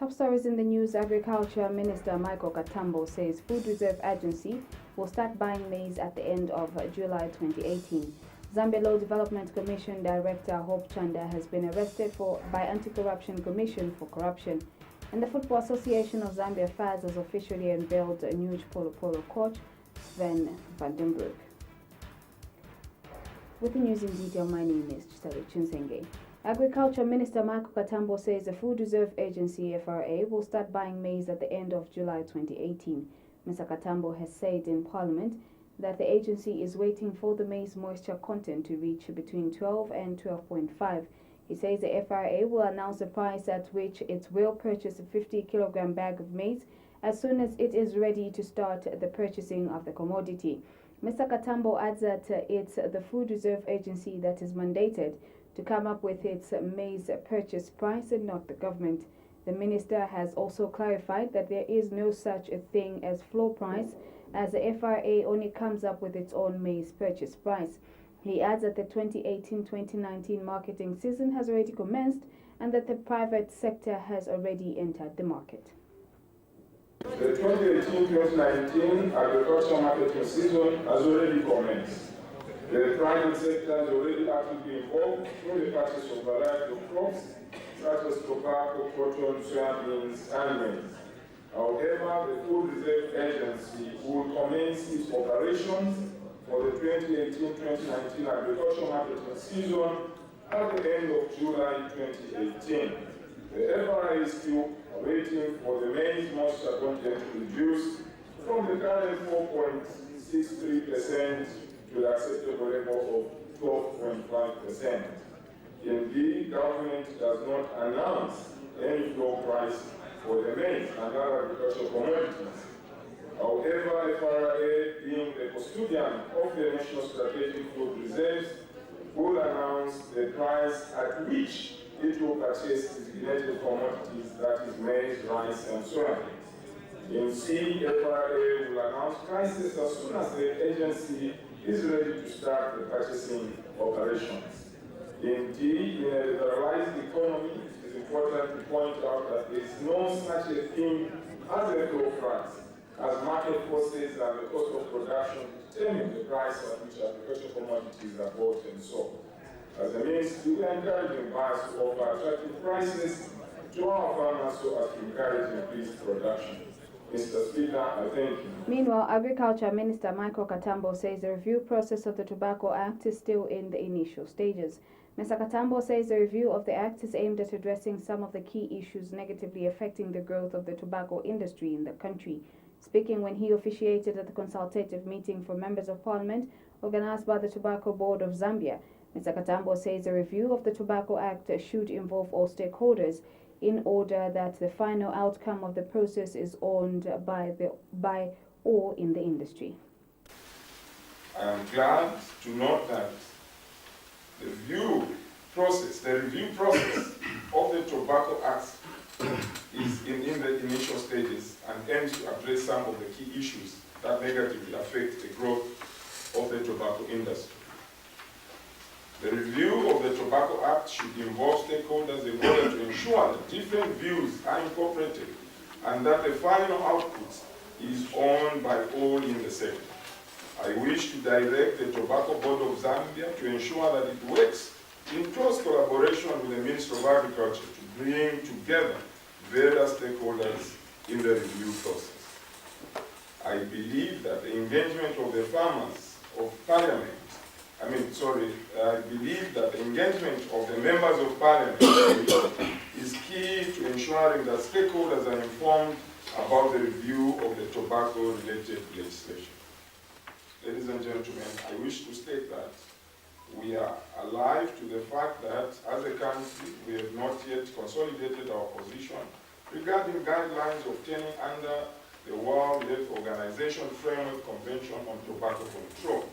top stories in the news, Agriculture Minister Michael Katambo says Food Reserve Agency will start buying maize at the end of July 2018. Zambia Law Development Commission Director Hope Chanda has been arrested by Anti-Corruption Commission for corruption. And the Football Association of Zambia FAZ has officially unveiled a new Polo coach, Sven van den Broek. With the news in detail, my name is Chitali Chunsenge. Agriculture Minister Michael Katambo says the Food Reserve Agency (FRA) will start buying maize at the end of July 2018. Mr. Katambo has said in Parliament that the agency is waiting for the maize moisture content to reach between 12 and 12.5. He says the FRA will announce the price at which it will purchase a 50-kilogram bag of maize as soon as it is ready to start the purchasing of the commodity. Mr. Katambo adds that it's the Food Reserve Agency that is mandated to come up with its maize purchase price and not the government. The minister has also clarified that there is no such a thing as floor price, as the FRA only comes up with its own maize purchase price. He adds that the 2018-2019 marketing season has already commenced and that the private sector has already entered the market. The 2018-2019 agricultural marketing season has already commenced. The private sector is already actively involved through the purchase of a variety of crops such as tobacco, cotton, soybeans, and maize. However, the Food Reserve Agency will commence its operations for the 2018-2019 agricultural marketing season at the end of July 2018. The FRA is still waiting for the maize moisture content to reduce from the current 4.63% to the acceptable level of 12.5%. Indeed, government does not announce any floor price for the maize and other agricultural commodities. However, FRA, being the custodian of the National Strategic Food Reserves, will announce the price at which it will purchase designated commodities, that is maize, rice, and soybeans. In C, FRA will announce prices as soon as the agency is ready to start the purchasing operations. In D, in a liberalized economy, it is important to point out that there is no such a thing as a floor price, as market forces and the cost of production determine the price at which agricultural commodities are bought and sold. As a means, we are encouraging buyers to offer attractive prices to our farmers so as to encourage increased production. Mr. Speaker, I thank you. Meanwhile, Agriculture Minister Michael Katambo says the review process of the Tobacco Act is still in the initial stages. Mr. Katambo says the review of the Act is aimed at addressing some of the key issues negatively affecting the growth of the tobacco industry in the country. Speaking when he officiated at the consultative meeting for members of parliament organized by the Tobacco Board of Zambia, Mr. Katambo says a review of the Tobacco Act should involve all stakeholders in order that the final outcome of the process is owned by all in the industry. I am glad to note that the review process of the Tobacco Act is in the initial stages and aims to address some of the key issues that negatively affect the growth of the tobacco industry. The review of the Tobacco Act should involve stakeholders in order to ensure that different views are incorporated and that the final output is owned by all in the sector. I wish to direct the Tobacco Board of Zambia to ensure that it works in close collaboration with the Ministry of Agriculture to bring together various stakeholders in the review process. I believe that the engagement of the farmers of Parliament I believe that the engagement of the members of Parliament is key to ensuring that stakeholders are informed about the review of the tobacco-related legislation. Ladies and gentlemen, I wish to state that we are alive to the fact that as a country, we have not yet consolidated our position regarding guidelines obtaining under the World Health Organization Framework Convention on Tobacco Control.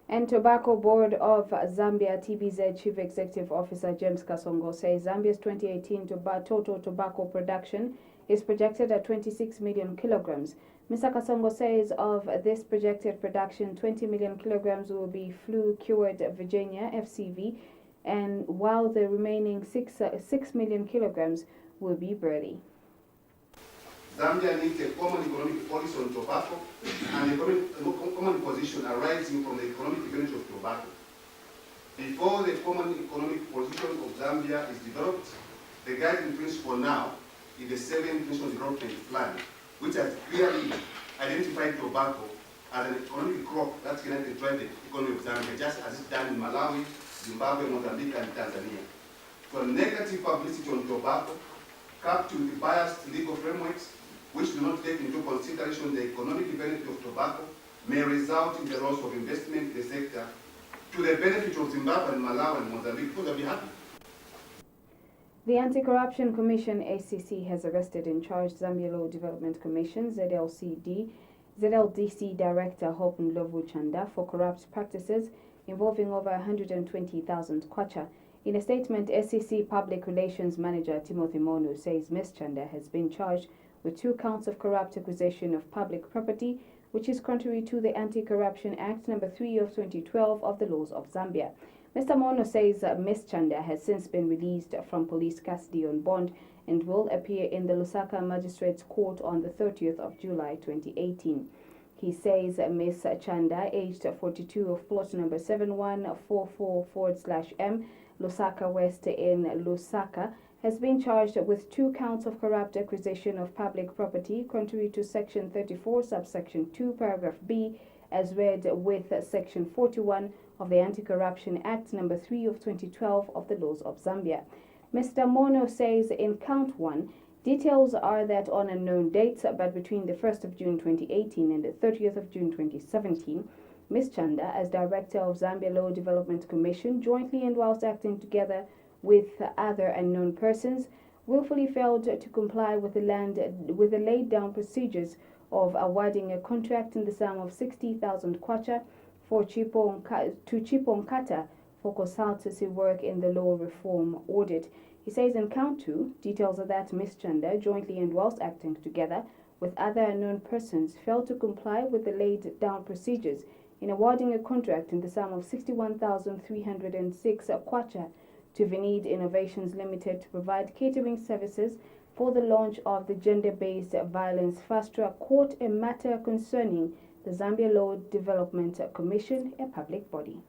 And Tobacco Board of Zambia TBZ Chief Executive Officer James Kasongo says Zambia's 2018 total tobacco production is projected at 26 million kilograms. Mr. Kasongo says of this projected production, 20 million kilograms will be flue-cured Virginia FCV, and while the remaining 6 million kilograms will be Burley. Zambia needs a common economic policy on tobacco and a common position arising from the economic advantage of tobacco. Before the common economic position of Zambia is developed, the guiding principle now is the 7th National Development Plan, which has clearly identified tobacco as an economic crop that can drive the economy of Zambia, just as it's done in Malawi, Zimbabwe, Mozambique, and Tanzania. So negative publicity on tobacco, coupled with biased legal frameworks, which do not take into consideration the economic benefit of tobacco, may result in the loss of investment in the sector to the benefit of Zimbabwe and Malawi and Mozambique, because they'll be happy. The Anti-Corruption Commission, ACC, has arrested and charged Zambia Law Development Commission, ZLDC Director Hope Ndlovu Chanda for corrupt practices involving over 120,000 kwacha. In a statement, SCC Public Relations Manager Timothy Monu says Ms. Chanda has been charged with 2 counts of corrupt acquisition of public property, which is contrary to the Anti-Corruption Act No. 3 of 2012 of the laws of Zambia. Mr. Mono says Ms. Chanda has since been released from police custody on bond and will appear in the Lusaka Magistrates Court on the 30th of July 2018. He says Ms. Chanda, aged 42, of plot number 7144/M, Lusaka West in Lusaka, has been charged with 2 counts of corrupt acquisition of public property, contrary to Section 34, subsection 2, paragraph B, as read with Section 41 of the Anti-Corruption Act No. 3 of 2012 of the laws of Zambia. Mr. Mono says in count 1, details are that on unknown dates, but between the 1st of June 2018 and the 30th of June 2017, Ms. Chanda, as Director of Zambia Law Development Commission, jointly and whilst acting together with other unknown persons, willfully failed to comply with the laid down procedures of awarding a contract in the sum of 60,000 kwacha to Chipo Nkata for consultancy work in the law reform audit. He says in count 2, details are that Ms. Chanda, jointly and whilst acting together with other unknown persons, failed to comply with the laid down procedures in awarding a contract in the sum of 61,306 kwacha to Vinid Innovations Limited to provide catering services for the launch of the Gender-Based Violence Fast-Track Court, a matter concerning the Zambia Law Development Commission, a public body.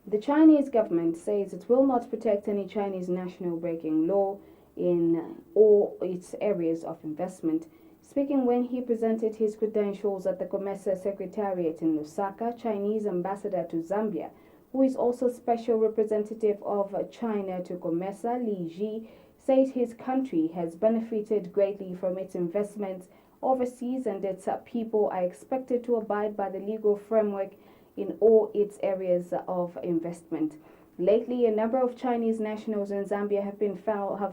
The Chinese government says it will not protect any Chinese national breaking law in all its areas of investment. Speaking when he presented his credentials at the COMESA Secretariat in Lusaka, Chinese ambassador to Zambia, who is also special representative of China to COMESA, Li Ji, says his country has benefited greatly from its investments overseas and its people are expected to abide by the legal framework in all its areas of investment. Lately, a number of Chinese nationals in Zambia have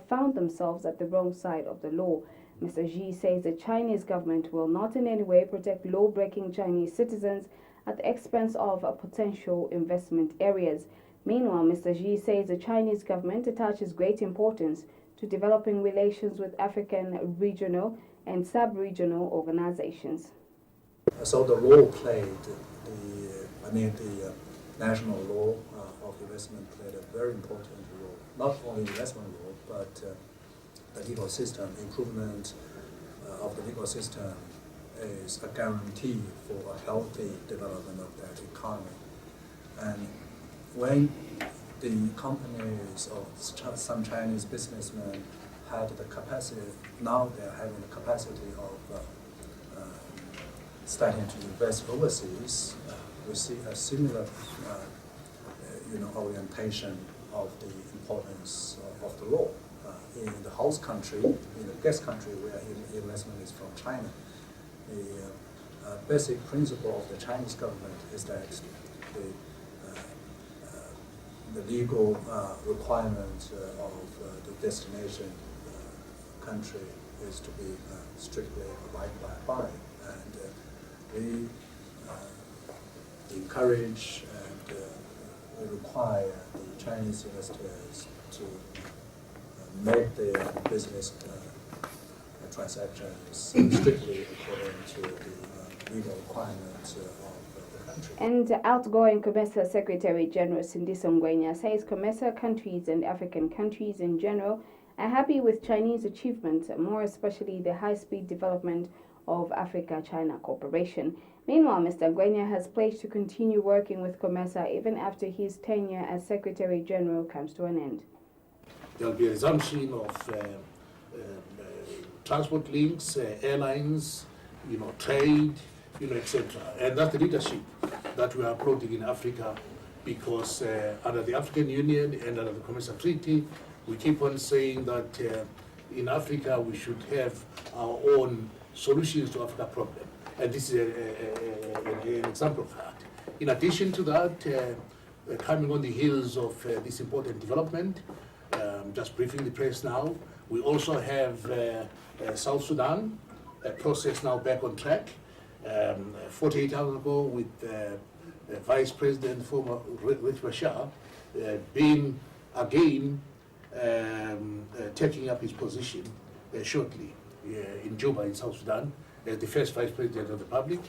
found themselves at the wrong side of the law. Mr. Xi says the Chinese government will not in any way protect law-breaking Chinese citizens at the expense of potential investment areas. Meanwhile, Mr. Xi says the Chinese government attaches great importance to developing relations with African regional and sub-regional organizations. So the law played the national law of investment played a very important role, not only investment law, but the legal system improvement of the legal system is a guarantee for a healthy development of that economy. And when the companies of some Chinese businessmen had the capacity, now they're having the capacity of starting to invest overseas, we see a similar orientation of the importance of the law. In the host country, in the guest country where investment is from China, the basic principle of the Chinese government is that the legal requirement of the destination country is to be strictly abided by, and we encourage and we require the Chinese investors to make their business transactions strictly according to the legal requirements of the country. And outgoing COMESA Secretary General Sindiso Ngwenya says COMESA countries and African countries in general are happy with Chinese achievements, more especially the high-speed development of Africa-China cooperation. Meanwhile, Mr. Ngwenya has pledged to continue working with COMESA even after his tenure as Secretary General comes to an end. There will be a resumption of transport links, airlines, trade, etc. And that's the leadership that we are applauding in Africa, because under the African Union and under the COMESA Treaty, we keep on saying that in Africa we should have our own solutions to Africa's problem. And this is an example of that. In addition to that, coming on the heels of this important development, just briefing the press now, we also have South Sudan, a process now back on track. 48 hours ago with Vice President former Riek Machar being again taking up his position shortly in Juba in South Sudan as the first Vice President of the Republic,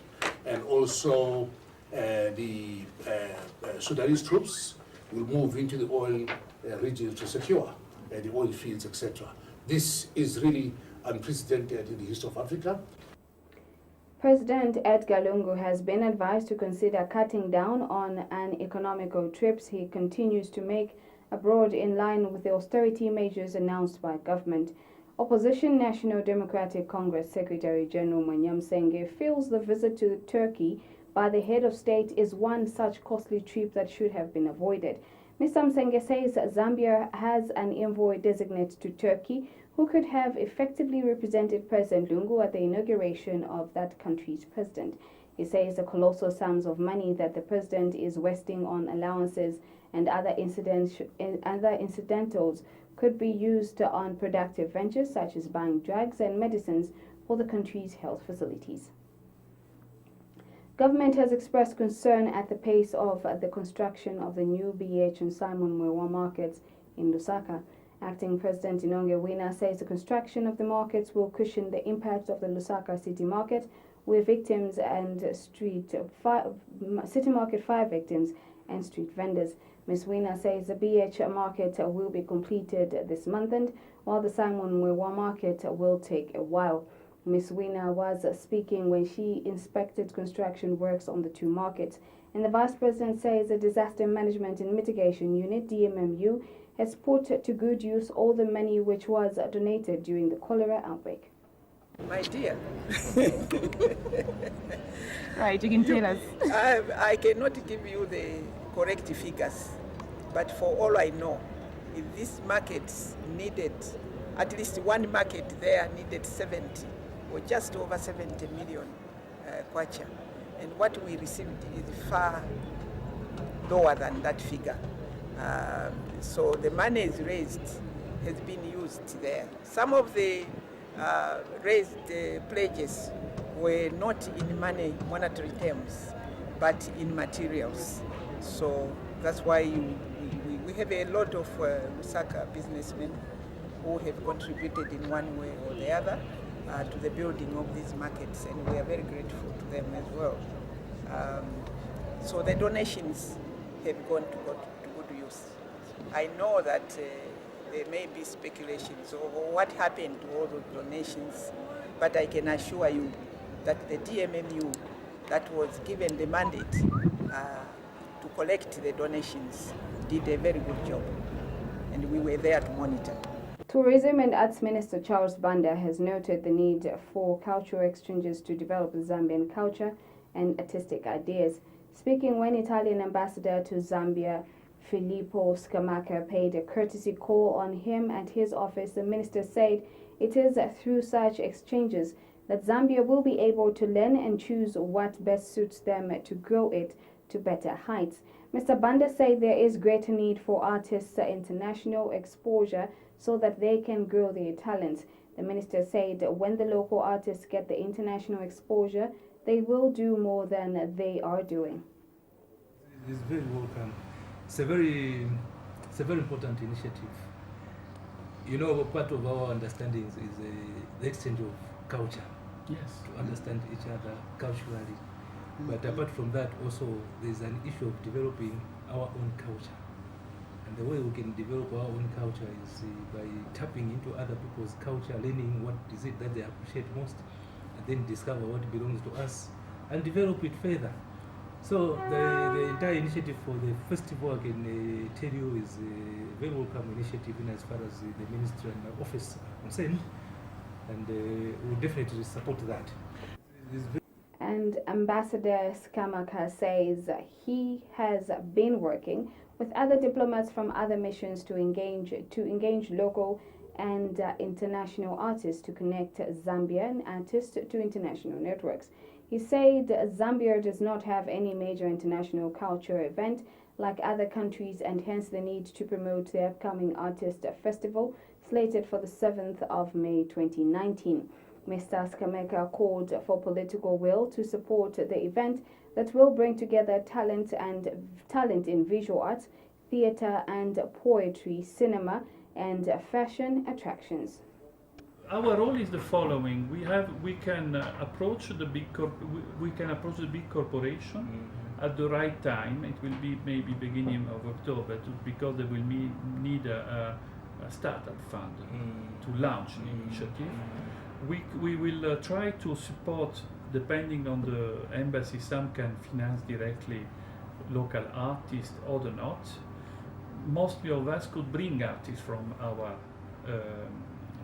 and also the Sudanese troops will move into the oil regions to secure the oil fields, etc. This is really unprecedented in the history of Africa. President Edgar Lungu has been advised to consider cutting down on uneconomical trips he continues to make abroad in line with the austerity measures announced by government. Opposition National Democratic Congress Secretary General Mwenyam Senge feels the visit to Turkey by the head of state is one such costly trip that should have been avoided. Mr. Msenge says Zambia has an envoy designate to Turkey who could have effectively represented President Lungu at the inauguration of that country's president. He says the colossal sums of money that the president is wasting on allowances and other incidentals could be used on productive ventures such as buying drugs and medicines for the country's health facilities. Government has expressed concern at the pace of the construction of the new BH and Simon Mwewa markets in Lusaka. Acting President Inonge Wina says the construction of the markets will cushion the impact of the Lusaka City Market, where victims and City Market 5 victims and street vendors. Ms. Wina says the BH market will be completed this month, while the Simon Mwewa market will take a while. Ms. Wina was speaking when she inspected construction works on the two markets. And the Vice President says the Disaster Management and Mitigation Unit, DMMU, has put to good use all the money which was donated during the cholera outbreak. My dear. Right, you can tell us. I cannot give you the correct figures, but for all I know, if these markets needed, at least one market there needed 70 or just over 70 million kwacha, and what we received is far lower than that figure. So the money is raised, has been used there. Some of the raised pledges were not in monetary terms, but in materials. So that's why we have a lot of Lusaka businessmen who have contributed in one way or the other to the building of these markets, and we are very grateful to them as well. So the donations have gone to good use. I know that there may be speculations over what happened to all those donations, but I can assure you that the DMMU that was given the mandate to collect the donations did a very good job, and we were there to monitor. Tourism and Arts Minister Charles Banda has noted the need for cultural exchanges to develop Zambian culture and artistic ideas. Speaking when Italian ambassador to Zambia, Filippo Scamacca, paid a courtesy call on him and his office, the minister said it is through such exchanges that Zambia will be able to learn and choose what best suits them to grow it to better heights. Mr. Banda said there is greater need for artists' international exposure so that they can grow their talents. The minister said when the local artists get the international exposure, they will do more than they are doing. It's very welcome. It's a very important initiative. You know, part of our understanding is the exchange of culture. Yes. To understand each other culturally. But apart from that, also there's an issue of developing our own culture. And the way we can develop our own culture is by tapping into other people's culture, learning what is it that they appreciate most, and then discover what belongs to us and develop it further. So the entire initiative for the festival, I can tell you, is a very welcome initiative in as far as the ministry and my office are concerned, and we'll definitely support that. And Ambassador Skamaka says he has been working with other diplomats from other missions to engage local and international artists to connect Zambian artists to international networks. He said Zambia does not have any major international culture event like other countries, and hence the need to promote the upcoming Artist Festival slated for the 7th of May 2019. Mr. Skameka called for political will to support the event that will bring together talent in visual arts, theatre and poetry, cinema and fashion attractions. Our role is the following: we can approach the big corporation at the right time. It will be maybe beginning of October, because they will need a startup fund to launch an initiative. We will try to support, depending on the embassy. Some can finance directly local artists, other not. Mostly of us could bring artists from our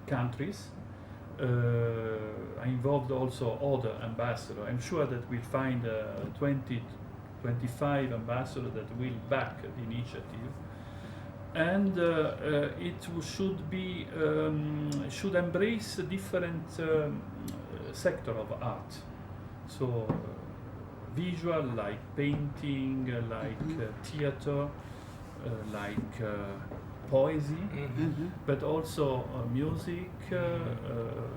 countries. I involved also other ambassadors. I'm sure that we'll find 20, 25 ambassadors that will back the initiative. And it should embrace a different sector of art. So visual, like painting, like theater, like poesy, but also music,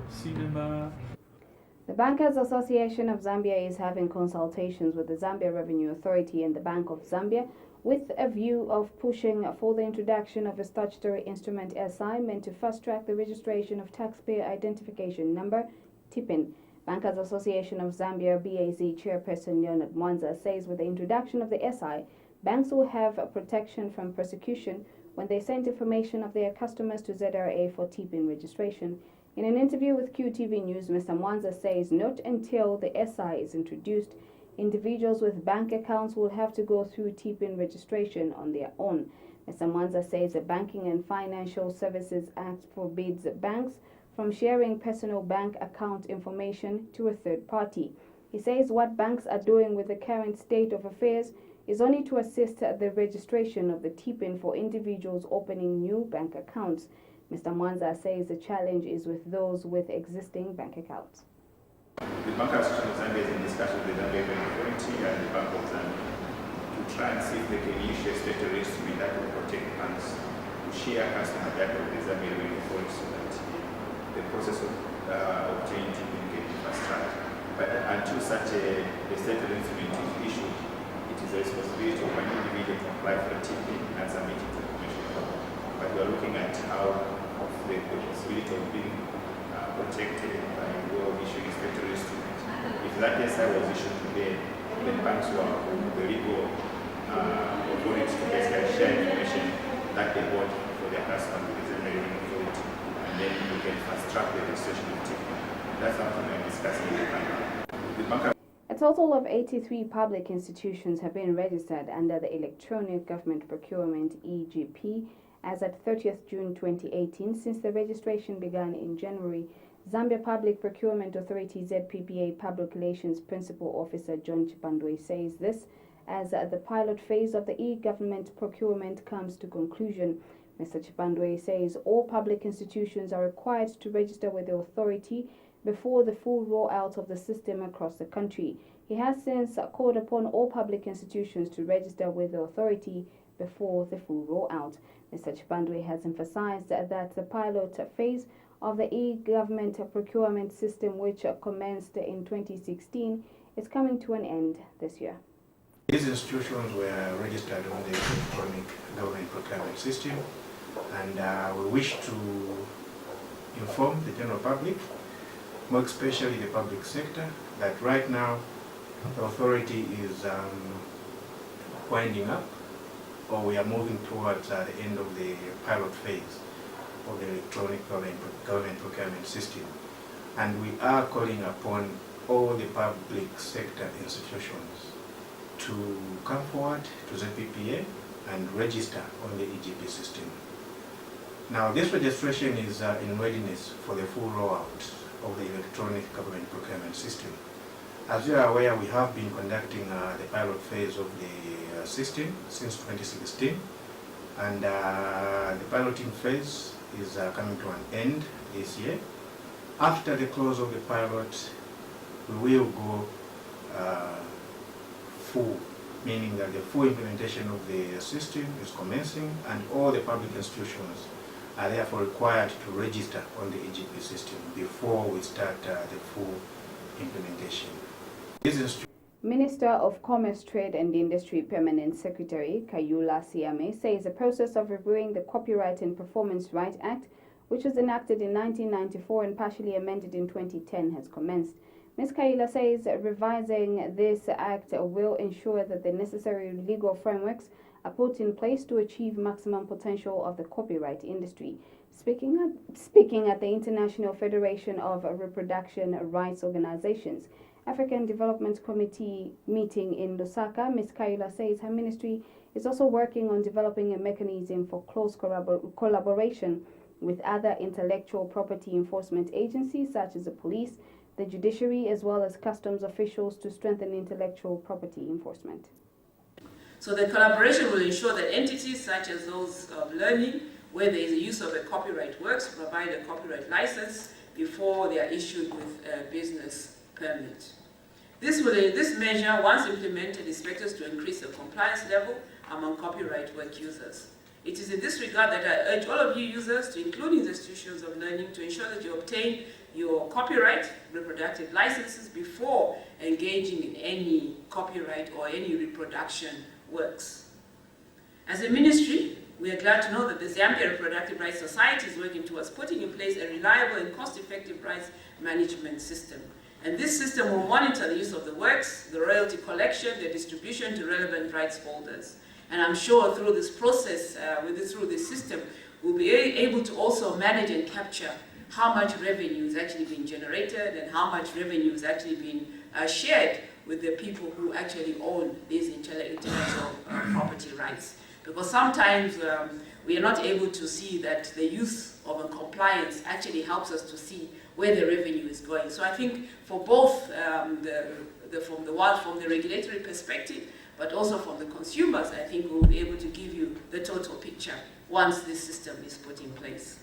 cinema. The Bankers Association of Zambia is having consultations with the Zambia Revenue Authority and the Bank of Zambia with a view of pushing for the introduction of a statutory instrument SI meant to fast-track the registration of Taxpayer Identification Number, TIPIN. Bankers Association of Zambia BAZ Chairperson Leonard Mwanza says with the introduction of the SI, banks will have protection from prosecution when they send information of their customers to ZRA for TIPIN registration. In an interview with QTV News, Mr. Mwanza says not until the SI is introduced, individuals with bank accounts will have to go through TIPIN registration on their own. Mr. Mwanza says the Banking and Financial Services Act forbids banks from sharing personal bank account information to a third party. He says what banks are doing with the current state of affairs is only to assist the registration of the TIPIN for individuals opening new bank accounts. Mr. Mwanza says the challenge is with those with existing bank accounts. The Bankers Association of Zambia is in discussion with the Zambia Revenue Authority and the Bank of Zambia to try and see if they can issue a statutory instrument that will protect banks to share customer data with the Zambia Revenue Authority so that the process of obtaining TIPIN can be fast-tracked. But until such a statutory instrument is issued, it is the responsibility of an individual to apply for a TIPIN and submit it to the Commission. But we are looking at how the possibility of being protected by way of issuing a statutory instrument. If that SI was issued today, then banks will have the legal authority to basically share information that they want for their customers with the Zambia Authority, and then we can fast-track the registration of TIPIN. That's something we're discussing with the bank. A total of 83 public institutions have been registered under the Electronic Government Procurement EGP as at 30th June 2018 since the registration began in January. Zambia Public Procurement Authority ZPPA Public Relations Principal Officer John Chipandwe says this as the pilot phase of the e-government procurement comes to conclusion. Mr. Chipandwe says all public institutions are required to register with the authority before the full rollout of the system across the country. He has since called upon all public institutions to register with the authority before the full rollout. Mr. Chipandwe has emphasized that the pilot phase of the e-government procurement system, which commenced in 2016, is coming to an end this year. These institutions were registered on the electronic government procurement system, and we wish to inform the general public, more especially the public sector, that right now the authority is winding up or we are moving towards the end of the pilot phase of the electronic government procurement system. And we are calling upon all the public sector institutions to come forward to ZPPA and register on the EGP system. Now, this registration is in readiness for the full rollout of the electronic government procurement system. As you are aware, we have been conducting the pilot phase of the system since 2016, and the piloting phase is coming to an end this year. After the close of the pilot, we will go full, meaning that the full implementation of the system is commencing, and all the public institutions are therefore required to register on the EGP system before we start the full implementation. Minister of Commerce, Trade and Industry Permanent Secretary Kayula Siame says the process of reviewing the Copyright and Performance Right Act, which was enacted in 1994 and partially amended in 2010, has commenced. Ms. Kayula says revising this act will ensure that the necessary legal frameworks are put in place to achieve maximum potential of the copyright industry. Speaking at the International Federation of Reproduction Rights Organizations African Development Committee meeting in Lusaka, Ms. Kayula says her ministry is also working on developing a mechanism for close collaboration with other intellectual property enforcement agencies such as the police, the judiciary, as well as customs officials to strengthen intellectual property enforcement. So the collaboration will ensure that entities such as those of learning, where there is a use of a copyright works, provide a copyright license before they are issued with a business permit. This measure, once implemented, is expected to increase the compliance level among copyright work users. It is in this regard that I urge all of you users, to including the institutions of learning, to ensure that you obtain your copyright reproductive licenses before engaging in any copyright or any reproduction works. As a ministry, we are glad to know that the Zambia Reproductive Rights Society is working towards putting in place a reliable and cost-effective rights management system. And this system will monitor the use of the works, the royalty collection, the distribution to relevant rights holders. And I'm sure through this process, through this system, we'll be able to also manage and capture how much revenue is actually being generated and how much revenue is actually being shared with the people who actually own these intellectual property rights. Because sometimes we are not able to see that the use of a compliance actually helps us to see where the revenue is going. So I think for both from the regulatory perspective, but also from the consumers, I think we'll be able to give you the total picture once this system is put in place.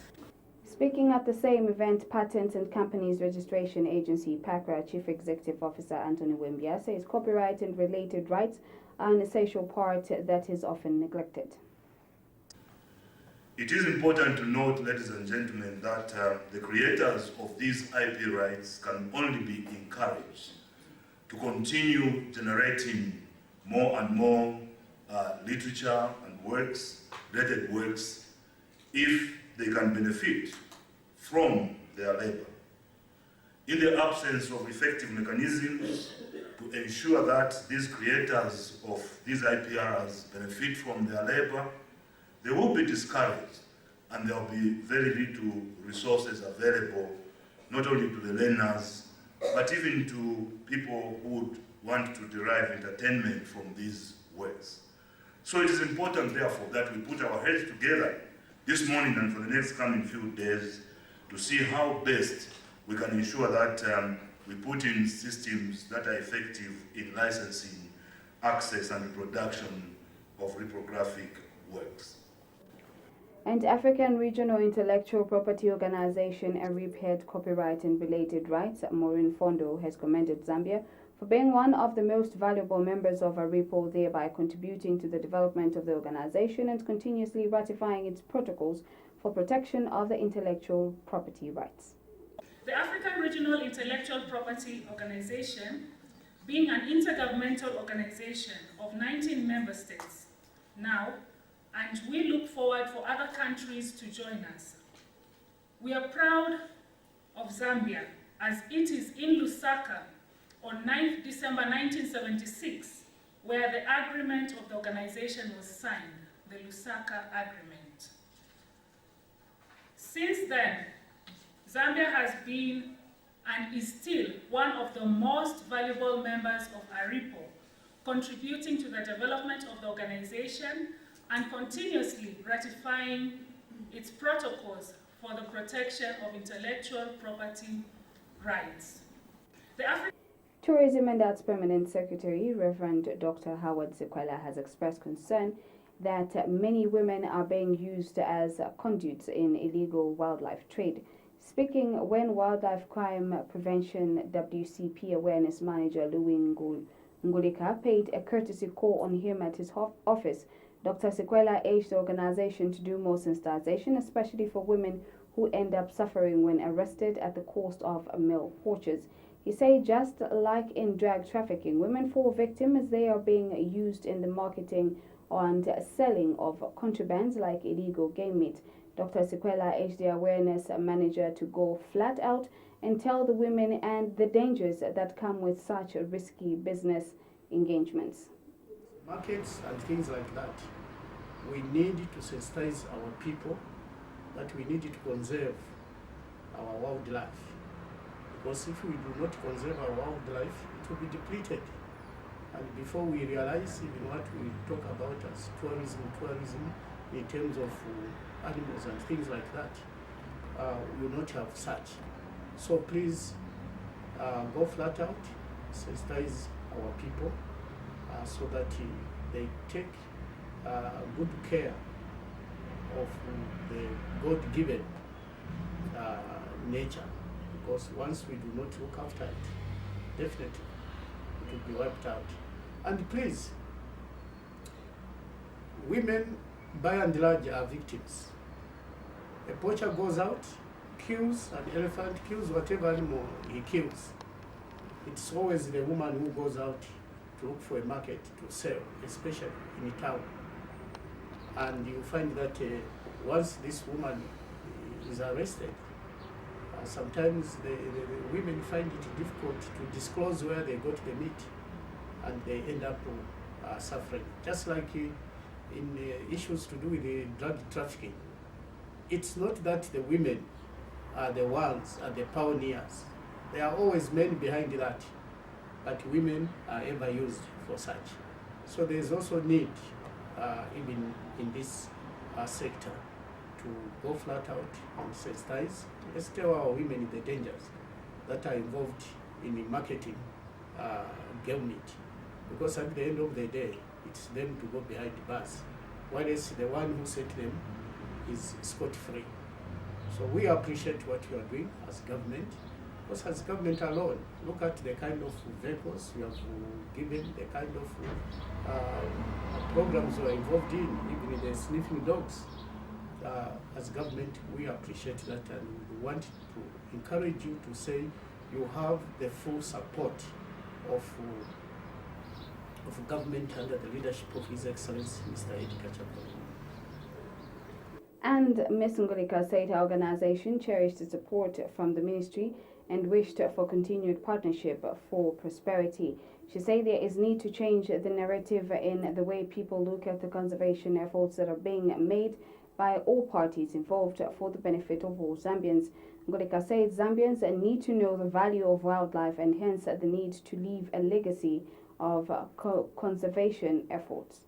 Speaking at the same event, Patent and Companies Registration Agency, PACRA Chief Executive Officer Anthony Wembia says copyright and related rights are an essential part that is often neglected. It is important to note, ladies and gentlemen, that the creators of these IP rights can only be encouraged to continue generating more and more literature and works, related works, if they can benefit from their labor. In the absence of effective mechanisms to ensure that these creators of these IPRs benefit from their labor, they will be discouraged, and there will be very little resources available, not only to the learners, but even to people who would want to derive entertainment from these works. So it is important, therefore, that we put our heads together this morning and for the next coming few days to see how best we can ensure that we put in systems that are effective in licensing, access and production of reprographic works. And African Regional Intellectual Property Organization, ARIP head Copyright and Related Rights, Maureen Fondo, has commended Zambia for being one of the most valuable members of ARIPO, thereby contributing to the development of the organization and continuously ratifying its protocols for protection of the intellectual property rights. The African Regional Intellectual Property Organization, being an intergovernmental organization of 19 member states now, and we look forward for other countries to join us. We are proud of Zambia as it is in Lusaka on 9th December 1976, where the agreement of the organization was signed. the Lusaka Agreement. Since then, Zambia has been and is still one of the most valuable members of ARIPO, contributing to the development of the organization and continuously ratifying its protocols for the protection of intellectual property rights. Tourism and Arts Permanent Secretary, Reverend Dr. Howard Sikwala, has expressed concern that many women are being used as conduits in illegal wildlife trade. Speaking when Wildlife Crime Prevention WCP Awareness Manager Louis Ngulika paid a courtesy call on him at his office, Dr. Sikwala urged the organization to do more sensitization, especially for women who end up suffering when arrested at the cost of male poachers. He said just like in drug trafficking, women fall victim as they are being used in the marketing and selling of contrabands like illegal game meat. Dr. Sikwala urged the awareness manager to go flat out and tell the women and the dangers that come with such risky business engagements. Markets and things like that, we need to sensitize our people that we need to conserve our wildlife. Because if we do not conserve our wildlife, it will be depleted. And before we realize even what we talk about as tourism in terms of animals and things like that, we will not have such. So please go flat out, sensitize our people so that they take good care of the God-given nature. Because once we do not look after it, definitely it will be wiped out. And please, women by and large are victims. A poacher goes out, kills an elephant, kills whatever animal he kills. It's always the woman who goes out to look for a market to sell, especially in a town. And you find that once this woman is arrested, sometimes the women find it difficult to disclose where they got the meat, and they end up suffering. Just like in issues to do with the drug trafficking, it's not that the women are the ones, are the pioneers. There are always men behind that, but women are ever used for such. So there is also need, even in this sector, to go flat out and sensitize. Let's tell our women the dangers that are involved in the marketing game meat. Because at the end of the day, it's them to go behind the bars, whereas the one who sent them is scot-free. So we appreciate what you are doing as government, because as government alone, look at the kind of vehicles we have given, the kind of programs we are involved in, even the sniffing dogs. As government, we appreciate that, and we want to encourage you to say you have the full support of government under the leadership of His Excellency Mr. Eddie Kachagwa. And Ms. Ngulika said her organization cherished the support from the ministry and wished for continued partnership for prosperity. She said there is need to change the narrative in the way people look at the conservation efforts that are being made by all parties involved for the benefit of all Zambians. Ngulika said Zambians need to know the value of wildlife and hence the need to leave a legacy of conservation efforts.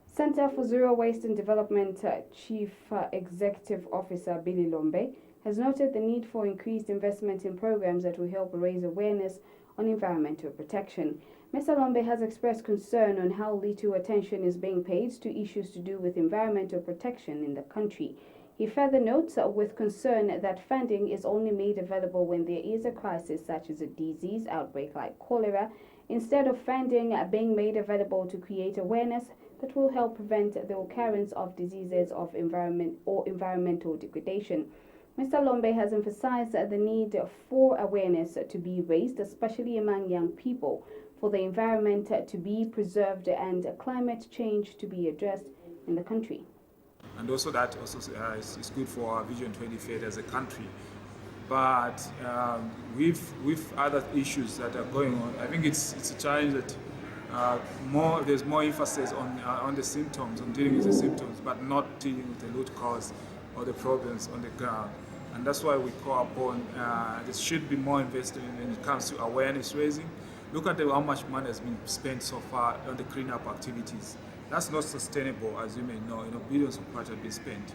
Center for Zero Waste and Development Chief Executive Officer Billy Lombe has noted the need for increased investment in programs that will help raise awareness on environmental protection. Mr. Lombe has expressed concern on how little attention is being paid to issues to do with environmental protection in the country. He further notes with concern that funding is only made available when there is a crisis such as a disease outbreak like cholera, instead of funding being made available to create awareness that will help prevent the occurrence of diseases of environmental degradation. Mr. Lombe has emphasized the need for awareness to be raised, especially among young people, for the environment to be preserved and climate change to be addressed in the country. And also that also is good for our Vision 2030 as a country. But with other issues that are going on, I think it's a challenge that there's more emphasis on the symptoms, on dealing with the symptoms, but not dealing with the root cause or the problems on the ground. And that's why we call upon there should be more investment when it comes to awareness raising. Look at how much money has been spent so far on the cleanup activities. That's not sustainable, as you may know. Billions of pounds have been spent.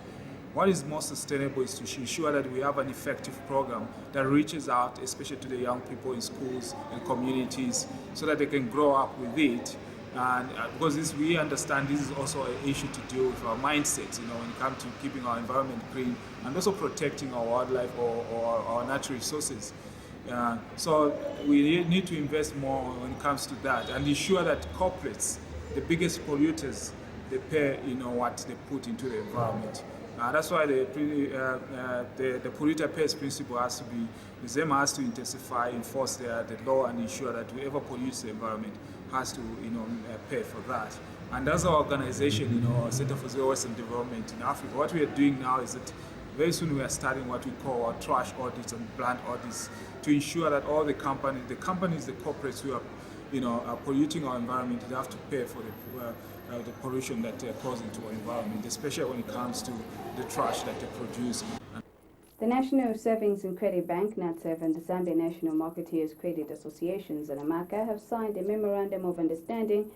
What is more sustainable is to ensure that we have an effective program that reaches out, especially to the young people in schools and communities, so that they can grow up with it. And because we understand this is also an issue to deal with our mindsets, when it comes to keeping our environment clean and also protecting our wildlife or our natural resources. So we need to invest more when it comes to that and ensure that corporates, the biggest polluters, they pay what they put into the environment. That's why the polluter pays principle has to be, the same has to intensify, enforce the law and ensure that whoever pollutes the environment has to pay for that. And that's our organization, Center for Zero Waste and Development in Africa. What we are doing now is that very soon we are starting what we call our trash audits and plant audits to ensure that all the companies, the corporates who are polluting our environment, they have to pay for the pollution that they're causing to our environment, especially when it comes to the trash that they produce. The National Savings and Credit Bank, NATSAF, and the Zambia National Marketeers Credit Association, ZANAMACA, have signed a memorandum of understanding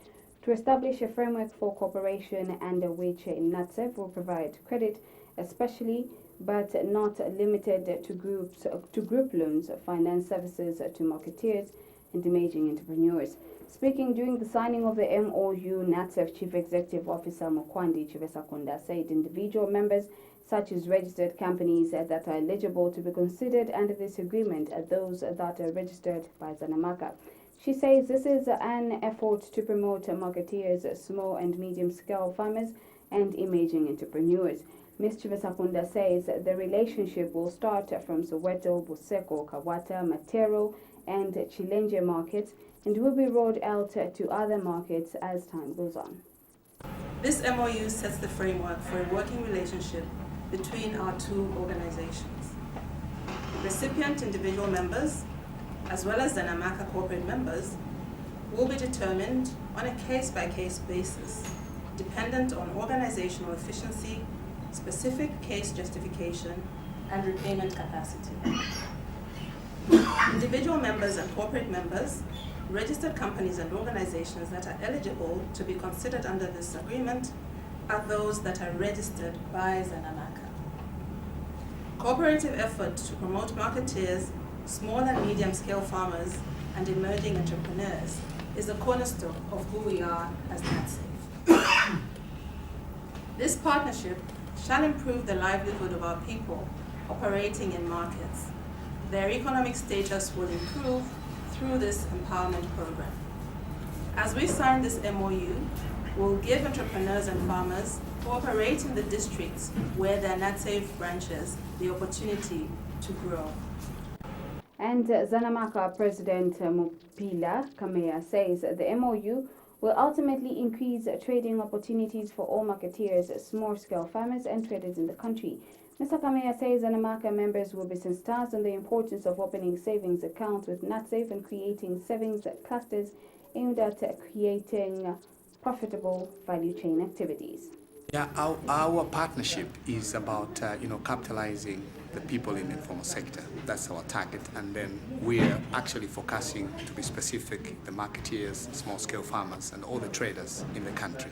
to establish a framework for cooperation under which NATSAF will provide credit, especially but not limited to group loans, finance services to marketeers and emerging entrepreneurs. Speaking during the signing of the MOU, NATSAF Chief Executive Officer Mukwandi Chivesakunda said individual members, such as registered companies that are eligible to be considered under this agreement, are those that are registered by ZANAMACA. She says this is an effort to promote marketeers, small and medium-scale farmers, and emerging entrepreneurs. Ms. Chivesakunda says the relationship will start from Soweto, Buseko, Kawata, Matero, and Chilenje markets and will be rolled out to other markets as time goes on. This MOU sets the framework for a working relationship between our two organizations. Recipient individual members, as well as ZANAMACA corporate members, will be determined on a case-by-case basis, dependent on organizational efficiency, specific case justification, and repayment capacity. Individual members and corporate members, registered companies and organizations that are eligible to be considered under this agreement are those that are registered by ZANAMACA. Cooperative efforts to promote marketeers, small and medium-scale farmers, and emerging entrepreneurs is a cornerstone of who we are as NATSAF. This partnership shall improve the livelihood of our people operating in markets. Their economic status will improve through this empowerment program. As we sign this MOU, we'll give entrepreneurs and farmers who operate in the districts where there are NATSAF branches the opportunity to grow. And ZANAMACA President Mupila Kamea says the MOU will ultimately increase trading opportunities for all marketeers, small-scale farmers, and traders in the country. Mr. Kamea says ZANAMACA members will be sensitized on the importance of opening savings accounts with NATSAF and creating savings clusters aimed at creating profitable value chain activities. Yeah, our partnership is about capitalizing the people in the informal sector. That's our target, and then we're actually focusing, to be specific, the marketeers, small-scale farmers, and all the traders in the country.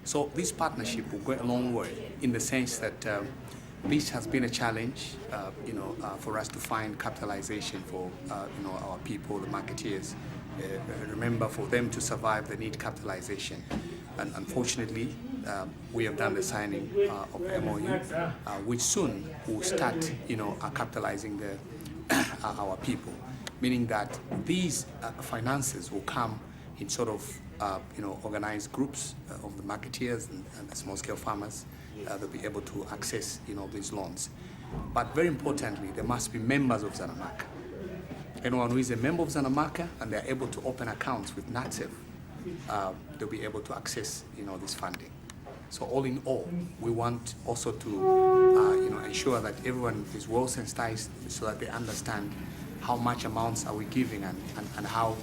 So this partnership will go a long way in the sense that this has been a challenge, for us to find capitalization for our people, the marketeers. Remember, for them to survive, they need capitalization, and unfortunately, we have done the signing of the MOU, which soon will start, capitalizing our people, meaning that these finances will come in sort of, organized groups of the marketeers and the small-scale farmers. They'll be able to access, these loans. But very importantly, they must be members of ZANAMACA. Anyone who is a member of ZANAMACA and they're able to open accounts with NATSAF, they'll be able to access, this funding. So all in all, we want also to, ensure that everyone is well sensitized so that they understand how much amounts are we giving and how,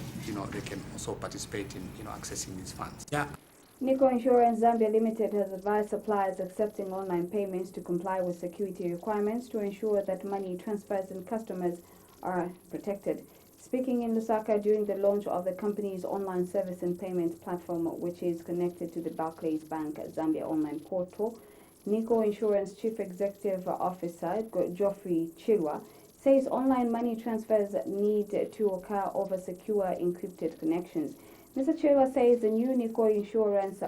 they can also participate in, accessing these funds. Yeah. Nico Insurance Zambia Limited has advised suppliers accepting online payments to comply with security requirements to ensure that money transfers and customers are protected. Speaking in Lusaka during the launch of the company's online service and payment platform, which is connected to the Barclays Bank Zambia online portal, Nico Insurance Chief Executive Officer Geoffrey Chilwa says online money transfers need to occur over secure encrypted connections. Mr. Chilwa says the new Nico Insurance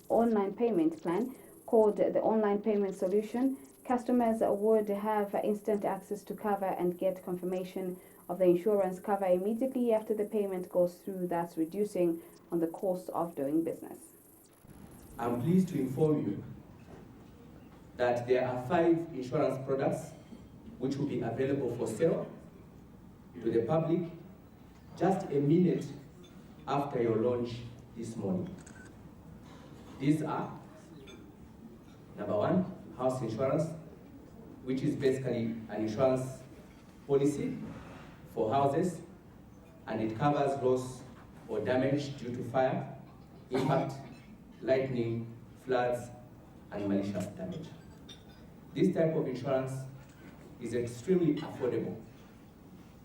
online payment plan, called the Online Payment Solution, customers would have instant access to cover and get confirmation of the insurance cover immediately after the payment goes through, thus reducing on the cost of doing business. I'm pleased to inform you that there are 5 insurance products which will be available for sale to the public just a minute after your launch this morning. These are, number 1, house insurance, which is basically an insurance policy for houses, and it covers loss or damage due to fire, impact, lightning, floods, and malicious damage. This type of insurance is extremely affordable.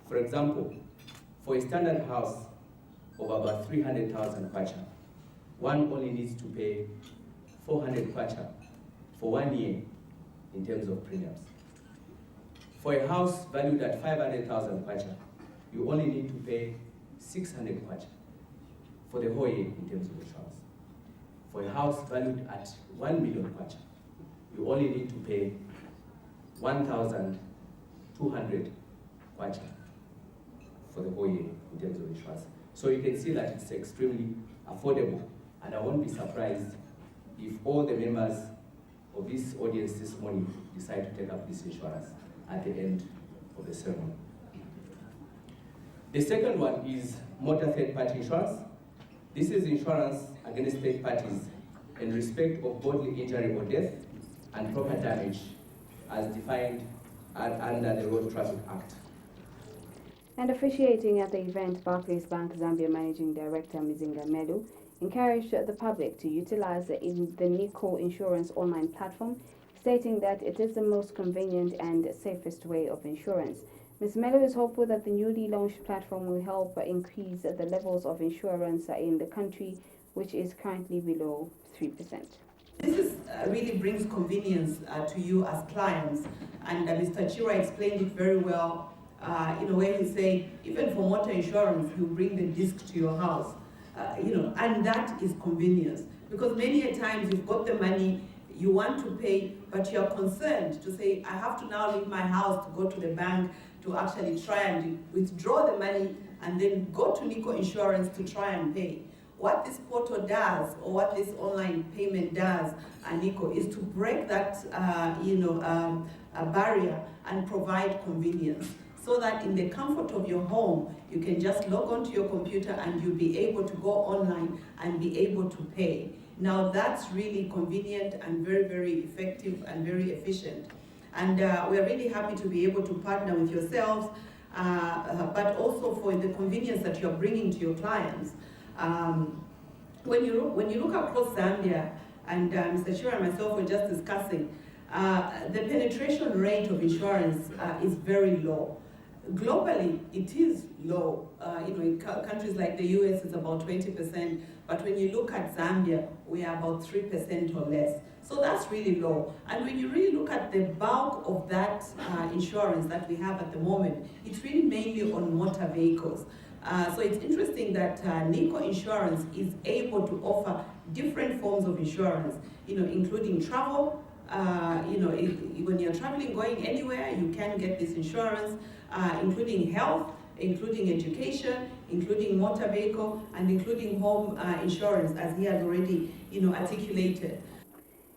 For example, for a standard house of about 300,000 kwacha, one only needs to pay 400 kwacha for 1 year in terms of premiums. For a house valued at 500,000 kwacha, you only need to pay 600 kwacha for the whole year in terms of insurance. For a house valued at 1 million kwacha, you only need to pay 1,200 kwacha for the whole year in terms of insurance. So you can see that it's extremely affordable, and I won't be surprised if all the members of this audience this morning decide to take up this insurance at the end of the ceremony. The second one is motor third-party insurance. This is insurance against third parties in respect of bodily injury or death and property damage as defined under the Road Traffic Act. And officiating at the event, Barclays Bank Zambia Managing Director Mizinga Melu encouraged the public to utilize the Nico Insurance online platform, stating that it is the most convenient and safest way of insurance. Ms. Melu is hopeful that the newly launched platform will help increase the levels of insurance in the country, which is currently below 3%. This really brings convenience to you as clients, and Mr. Chira explained it very well in a way he said, even for motor insurance, you bring the disc to your house, and that is convenience. Because many a times you've got the money, you want to pay, but you're concerned to say, I have to now leave my house to go to the bank to actually try and withdraw the money and then go to Nico Insurance to try and pay. What this portal does, or what this online payment does, Nico, is to break that barrier and provide convenience, so that in the comfort of your home, you can just log onto your computer and you'll be able to go online and be able to pay. Now that's really convenient and very, very effective and very efficient. And we're really happy to be able to partner with yourselves, but also for the convenience that you're bringing to your clients. When you look across Zambia, and Mr. Chira and myself were just discussing, the penetration rate of insurance is very low. Globally, it is low. In countries like the US, it's about 20%, but when you look at Zambia, we are about 3% or less. So that's really low. And when you really look at the bulk of that insurance that we have at the moment, it's really mainly on motor vehicles. So it's interesting that Nico Insurance is able to offer different forms of insurance, including travel. When you're traveling, going anywhere, you can get this insurance, including health, including education, including motor vehicle, and including home insurance, as he has already, articulated.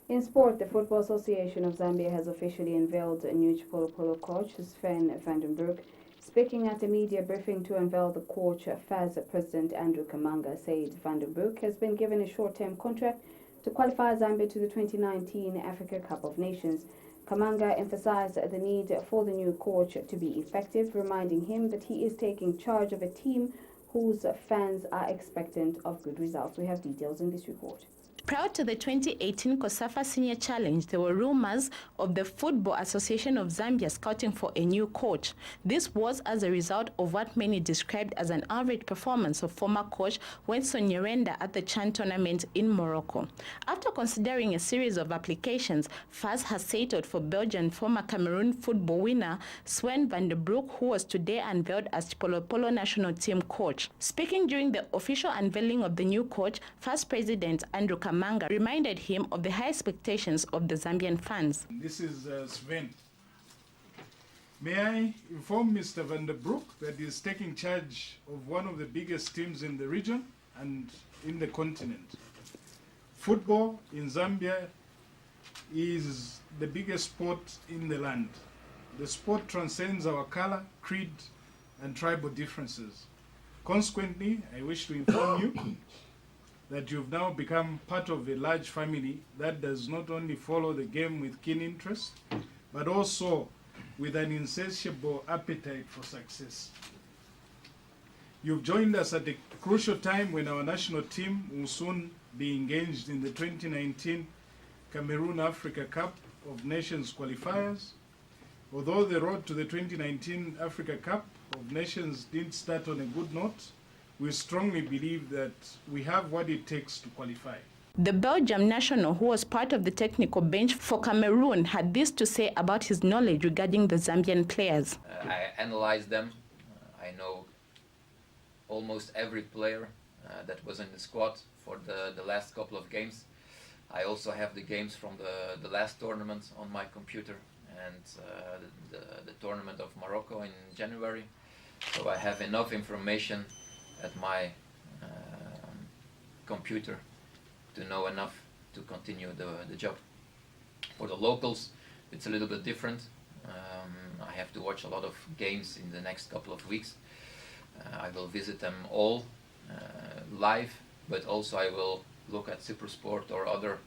In sport, the Football Association of Zambia has officially unveiled a new Chipolo Polo coach, Sven Vandenberg. Speaking at a media briefing to unveil the coach, FAS President Andrew Kamanga said Vandenberg has been given a short-term contract to qualify Zambia to the 2019 Africa Cup of Nations. Kamanga emphasized the need for the new coach to be effective, reminding him that he is taking charge of a team whose fans are expectant of good results. We have details in this report. Prior to the 2018 COSAFA Senior Challenge, there were rumors of the Football Association of Zambia scouting for a new coach. This was as a result of what many described as an average performance of former coach Wenson Nyirenda at the CHAN tournament in Morocco. After considering a series of applications, FAS has settled for Belgian former Cameroon football winner Sven van der Broek, who was today unveiled as Polo Polo national team coach. Speaking during the official unveiling of the new coach, FAS President Andrew Kamanga reminded him of the high expectations of the Zambian fans. This is Sven. May I inform Mr. van der Broek that he is taking charge of one of the biggest teams in the region and in the continent. Football in Zambia is the biggest sport in the land. The sport transcends our color, creed, and tribal differences. Consequently, I wish to inform you that you've now become part of a large family that does not only follow the game with keen interest, but also with an insatiable appetite for success. You've joined us at a crucial time when our national team will soon be engaged in the 2019 Cameroon Africa Cup of Nations qualifiers. Although the road to the 2019 Africa Cup of Nations didn't start on a good note, we strongly believe that we have what it takes to qualify. The Belgium national, who was part of the technical bench for Cameroon, had this to say about his knowledge regarding the Zambian players. I analyzed them. I know almost every player that was in the squad for the last couple of games. I also have the games from the last tournament on my computer and the tournament of Morocco in January. So I have enough information at my computer to know enough to continue the job. For the locals, it's a little bit different. I have to watch a lot of games in the next couple of weeks. I will visit them all live, but also I will look at SuperSport or other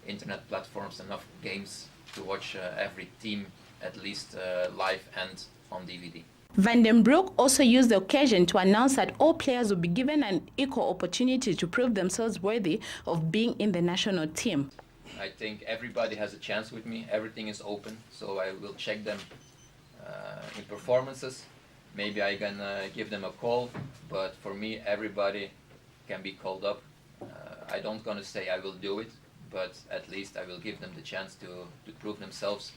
internet platforms, enough games to watch every team at least live and on DVD. Van den Broek also used the occasion to announce that all players will be given an equal opportunity to prove themselves worthy of being in the national team. I think everybody has a chance with me. Everything is open, so I will check them in performances. Maybe I can give them a call, but for me, everybody can be called up. I don't gonna say I will do it, but at least I will give them the chance to prove themselves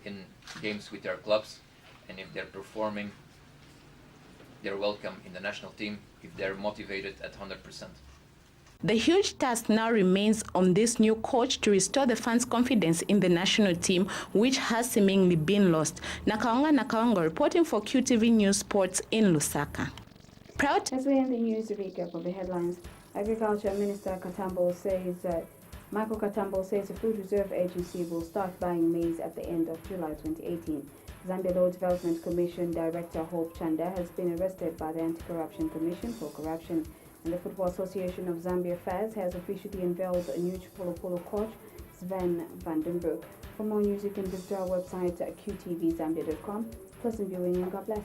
in games with their clubs. And if they're performing, they're welcome in the national team if they're motivated at 100%. The huge task now remains on this new coach to restore the fans' confidence in the national team, which has seemingly been lost. Nakaonga reporting for QTV News Sports in Lusaka. As we end the news recap of the headlines, Agriculture Minister Michael Katambo says the Food Reserve Agency will start buying maize at the end of July 2018. Zambia Law Development Commission Director Hope Chanda has been arrested by the Anti-Corruption Commission for corruption, and the Football Association of Zambia FAS has officially unveiled a new Polo Polo coach, Sven van den Broek. For more news, you can visit our website at qtvzambia.com. Pleasant viewing and God bless.